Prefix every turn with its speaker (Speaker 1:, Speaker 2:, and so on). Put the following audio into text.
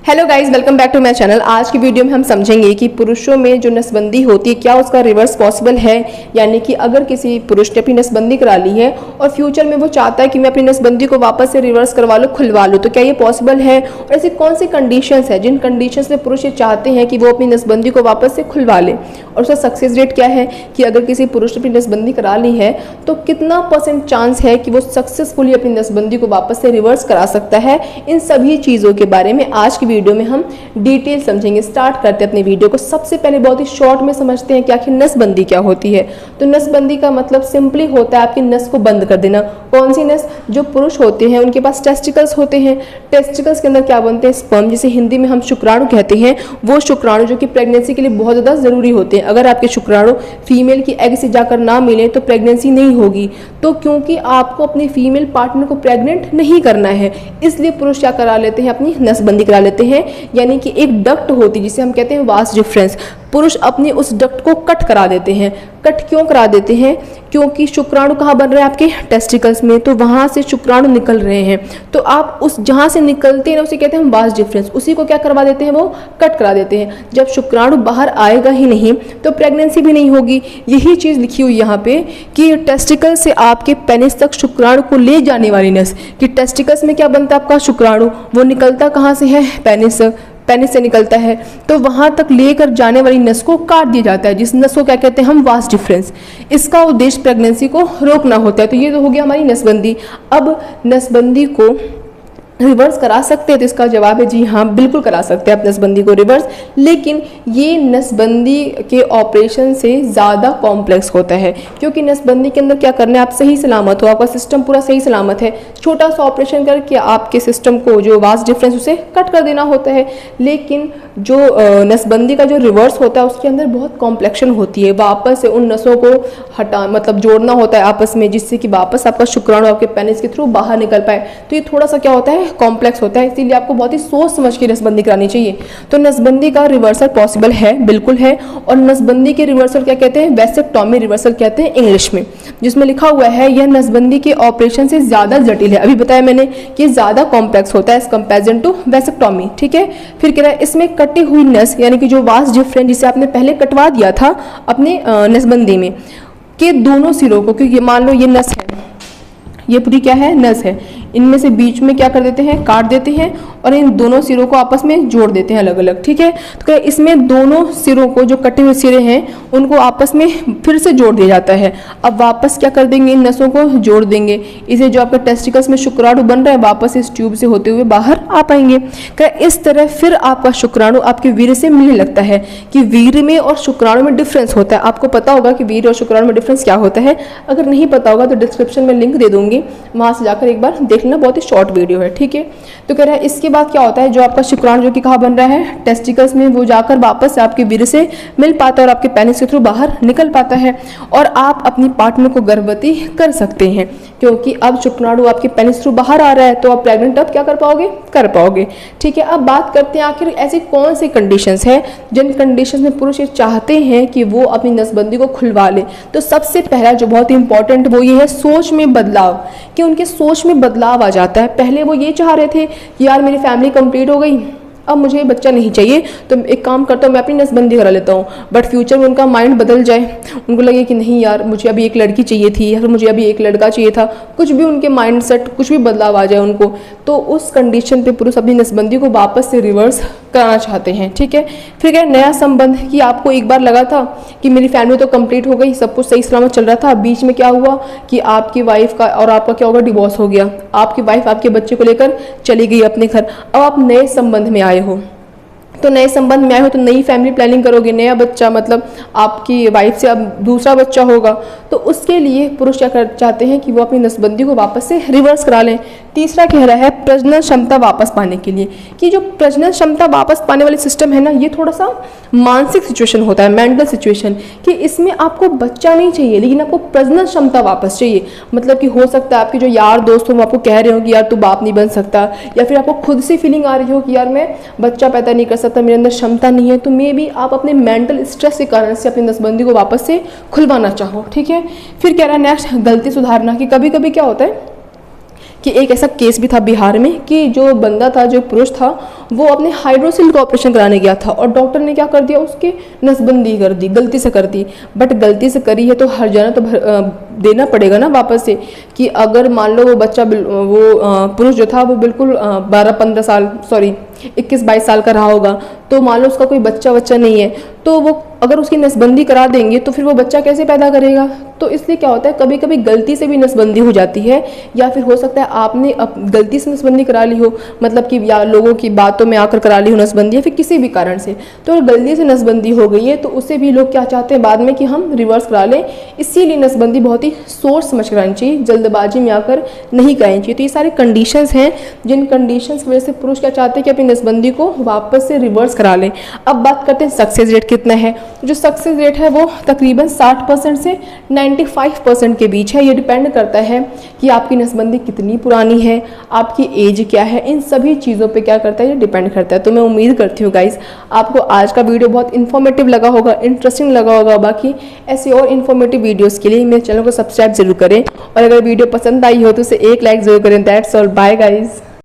Speaker 1: Hello guys, welcome back to my channel. आज की video में हम समझेंगे कि पुरुषों में जो नसबंदी होती है क्या उसका रिवर्स पॉसिबल है। यानी कि अगर किसी पुरुष ने अपनी नसबंदी करा ली है और फ्यूचर में वो चाहता है कि मैं अपनी नसबंदी को वापस से रिवर्स करवा लूँ, खुलवा लूँ, तो क्या ये पॉसिबल है और ऐसी कौन सी कंडीशंस है जिन कंडीशंस में पुरुष ये चाहते हैं कि वो अपनी नसबंदी को वापस से खुलवा ले, और उसका सक्सेस रेट क्या है कि अगर किसी पुरुष ने अपनी नसबंदी करा ली है तो कितना % चांस है कि वो सक्सेसफुली अपनी नसबंदी को वापस से रिवर्स करा सकता है। इन सभी चीज़ों के बारे में आज की वीडियो में हम डिटेल समझेंगे। स्टार्ट करते हैं अपनी वीडियो को। सबसे पहले बहुत ही शॉर्ट में समझते हैं कि आखिर नसबंदी क्या होती है। तो नसबंदी का मतलब सिंपली होता है आपकी नस को बंद कर देना। कौन सी नस? जो पुरुष होते हैं उनके पास टेस्टिकल्स होते हैं। टेस्टिकल्स के अंदर क्या बनते हैं? स्पर्म, जिसे हिंदी में हम शुक्राणु कहते हैं। वो शुक्राणु जो कि प्रेगनेंसी के लिए बहुत ज़्यादा ज़रूरी होते हैं। अगर आपके शुक्राणु फीमेल की एग से जाकर ना मिले तो प्रेगनेंसी नहीं होगी। तो क्योंकि आपको अपने फीमेल पार्टनर को प्रेग्नेंट नहीं करना है, इसलिए पुरुष क्या करा लेते हैं? अपनी नसबंदी करा लेते हैं। यानी कि एक डक्ट होती है जिसे हम कहते हैं वास डिफरेंस। पुरुष अपने उस डक्ट को कट करा देते हैं। कट क्यों करा देते हैं? क्योंकि शुक्राणु कहाँ बन रहे हैं? आपके टेस्टिकल्स में। तो वहाँ से शुक्राणु निकल रहे हैं, तो आप उस जहाँ से निकलते हैं उसे कहते हैं वास डिफरेंस। उसी को क्या करवा देते हैं? वो कट करा देते हैं। जब शुक्राणु बाहर आएगा ही नहीं तो प्रेगनेंसी भी नहीं होगी। यही चीज़ लिखी हुई यहाँ पे कि टेस्टिकल से आपके पेनिस तक शुक्राणु को ले जाने वाली नस, कि टेस्टिकल्स में क्या बनता है? आपका शुक्राणु। वो निकलता कहाँ से है? पेनिस से निकलता है। तो वहां तक लेकर जाने वाली नस को काट दिया जाता है, जिस नस को क्या कहते हैं हम? Vas deferens. इसका उद्देश्य प्रेगनेंसी को रोकना होता है। तो ये तो हो गया हमारी नसबंदी। अब नसबंदी को रिवर्स करा सकते हैं? तो इसका जवाब है जी हाँ, बिल्कुल करा सकते हैं आप नसबंदी को रिवर्स। लेकिन ये नसबंदी के ऑपरेशन से ज़्यादा कॉम्प्लेक्स होता है, क्योंकि नसबंदी के अंदर क्या करना है? आप सही सलामत हो, आपका सिस्टम पूरा सही सलामत है। छोटा सा ऑपरेशन करके आपके सिस्टम को जो वास डिफरेंस उसे कट कर देना होता है। लेकिन जो नसबंदी का जो रिवर्स होता है उसके अंदर बहुत कॉम्प्लेक्शन होती है। वापस से उन नसों को हटा मतलब जोड़ना होता है आपस में, जिससे कि वापस आपका शुक्राणु आपके पेनिस के थ्रू बाहर निकल पाए। तो ये थोड़ा सा क्या होता है? कॉम्प्लेक्स होता है। इसीलिए आपको बहुत ही सोच समझ के नसबंदी करानी चाहिए। तो नसबंदी का रिवर्सल पॉसिबल है, बिल्कुल है। और नसबंदी के रिवर्सल क्या कहते हैं? वैसेक्टॉमी रिवर्सल कहते हैं इंग्लिश में, जिसमें लिखा हुआ है यह नसबंदी के ऑपरेशन से ज़्यादा जटिल है। अभी बताया मैंने कि ज़्यादा कॉम्प्लेक्स होता है एज कंपेरिजन टू वैसेक्टॉमी। ठीक है। फिर कह रहा है इसमें कटी हुई नस, यानी कि जो वास डिफरेंस जिसे आपने पहले कटवा दिया था अपने नसबंदी में, के दोनों सिरों को, क्योंकि मान लो ये नस है, ये पूरी क्या है? नस है। इनमें से बीच में क्या कर देते हैं? काट देते हैं और इन दोनों सिरों को आपस में जोड़ देते हैं अलग अलग। ठीक है। तो इसमें दोनों सिरों को, जो कटे हुए सिरे हैं, उनको आपस में फिर से जोड़ दिया जाता है। अब वापस क्या कर देंगे? इन नसों को जोड़ देंगे। इसे जो आपका टेस्टिकल्स में शुक्राणु बन रहा है वापस इस ट्यूब से होते हुए बाहर आ पाएंगे। इस तरह फिर आपका शुक्राणु आपके वीर्य से मिलने लगता है। कि वीर्य में और शुक्राणु में डिफरेंस होता है। आपको पता होगा कि वीर्य और शुक्राणु में डिफरेंस क्या होता है। अगर नहीं पता होगा तो डिस्क्रिप्शन में लिंक दे दूंगी, वहां से जाकर एक बार देख लेना। बहुत ही शॉर्ट वीडियो है। ठीक है। तो कह रहा है इसके बाद क्या होता है? जो आपका शुक्राणु जो कि कहाँ बन रहा है? टेस्टिकल्स में, वो जाकर वापस से आपके वीर्य से मिल पाता है और आपके पेनिस के थ्रू बाहर निकल पाता है, और आप अपनी पार्टनर को गर्भवती कर सकते हैं। क्योंकि अब शुक्राणु आपके पेनिस थ्रू बाहर आ रहा है, तो आप प्रेग्नेंट अब क्या कर पाओगे? कर पाओगे। ठीक है। अब बात करते हैं आखिर ऐसी कौन सी कंडीशंस है जिन कंडीशंस में पुरुष ये चाहते हैं कि वो अपनी नसबंदी को खुलवा ले। तो सबसे पहला जो बहुत ही इंपॉर्टेंट वो ये है सोच में बदलाव, कि उनके सोच में बदलाव आ जाता है। पहले वो ये चाह रहे थे कि यार मेरी फैमिली कंप्लीट हो गई, अब मुझे बच्चा नहीं चाहिए, तो एक काम करता हूँ मैं अपनी नसबंदी करा लेता हूँ। बट फ्यूचर में उनका माइंड बदल जाए, उनको लगे कि नहीं यार मुझे अभी एक लड़की चाहिए थी या फिर मुझे अभी एक लड़का चाहिए था, कुछ भी उनके माइंड सेट कुछ भी बदलाव आ जाए उनको, तो उस कंडीशन पे पुरुष अपनी नसबंदी को वापस से रिवर्स कराना चाहते हैं। ठीक है। फिर क्या? नया संबंध, कि आपको एक बार लगा था कि मेरी फैमिली तो कंप्लीट हो गई, सब कुछ सही सलामत चल रहा था, बीच में क्या हुआ कि आपकी वाइफ का और आपका क्या होगा? डिवोर्स हो गया। आपकी वाइफ आपके बच्चे को लेकर चली गई अपने घर। अब आप नए संबंध में आए हो, तो नए संबंध में आए हो तो नई फैमिली प्लानिंग करोगे, नया बच्चा, मतलब आपकी वाइफ से अब दूसरा बच्चा होगा। तो उसके लिए पुरुष क्या कर चाहते हैं कि वो अपनी नसबंदी को वापस से रिवर्स करा लें। तीसरा कह रहा है प्रजनन क्षमता वापस पाने के लिए, कि जो प्रजनन क्षमता वापस पाने वाली सिस्टम है ना, ये थोड़ा सा मानसिक सिचुएशन होता है, मेंटल सिचुएशन, कि इसमें आपको बच्चा नहीं चाहिए लेकिन आपको प्रजनन क्षमता वापस चाहिए। मतलब कि हो सकता है आपके जो यार दोस्त हो वो आपको कह रहे हो कि यार तू बाप नहीं बन सकता, या फिर आपको खुद से फीलिंग आ रही हो कि यार मैं बच्चा पैदा नहीं कर सकता, मेरे अंदर क्षमता नहीं है। तो मे बी आप अपने मेंटल स्ट्रेस के कारण से अपनी नसबंदी को वापस से खुलवाना चाहो। ठीक है। फिर कह रहा है नेक्स्ट गलती सुधारना, कि कभी कभी क्या होता है कि एक ऐसा केस भी था बिहार में कि जो बंदा था, जो पुरुष था, वो अपने हाइड्रोसिल का ऑपरेशन कराने गया था और डॉक्टर ने क्या कर दिया, उसकी नसबंदी कर दी, गलती से कर दी। बट गलती से करी है तो हर्जाना तो देना पड़ेगा ना वापस से। कि अगर मान लो वो बच्चा पुरुष जो था वो बिल्कुल 12-15 साल, सॉरी 21-22 साल का रहा होगा, तो मान लो उसका कोई बच्चा नहीं है, तो वो अगर उसकी नसबंदी करा देंगे तो फिर वो बच्चा कैसे पैदा करेगा। तो इसलिए क्या होता है, कभी कभी गलती से भी नसबंदी हो जाती है, या फिर हो सकता है आपने गलती से नसबंदी करा ली हो, मतलब कि या लोगों की बातों में आकर करा ली हो नसबंदी, या फिर किसी भी कारण से। तो अगर गलती से नसबंदी हो गई है तो उसे भी लोग क्या चाहते हैं बाद में कि हम रिवर्स करा लें। इसीलिए नसबंदी बहुत ही सोच समझ करानी चाहिए, जल्दबाजी में आकर नहीं करानी चाहिए। तो ये सारे कंडीशंस हैं, जिन कंडीशंस की वजह से पुरुष क्या चाहते हैं कि अपनी नसबंदी को वापस से रिवर्स करा लें। अब बात करते हैं सक्सेस रेट कितना है। जो सक्सेस रेट है वो तकरीबन 60% से 95% के बीच है। ये डिपेंड करता है कि आपकी नसबंदी कितनी पुरानी है, आपकी एज क्या है, इन सभी चीज़ों पे क्या करता है, ये डिपेंड करता है। तो मैं उम्मीद करती हूँ गाइस आपको आज का वीडियो बहुत इन्फॉर्मेटिव लगा होगा, इंटरेस्टिंग लगा होगा। बाकी ऐसे और इन्फॉर्मेटिव वीडियोज़ के लिए मेरे चैनल को सब्सक्राइब जरूर करें, और अगर वीडियो पसंद आई हो तो उसे एक लाइक जरूर करें। That's all, bye guys.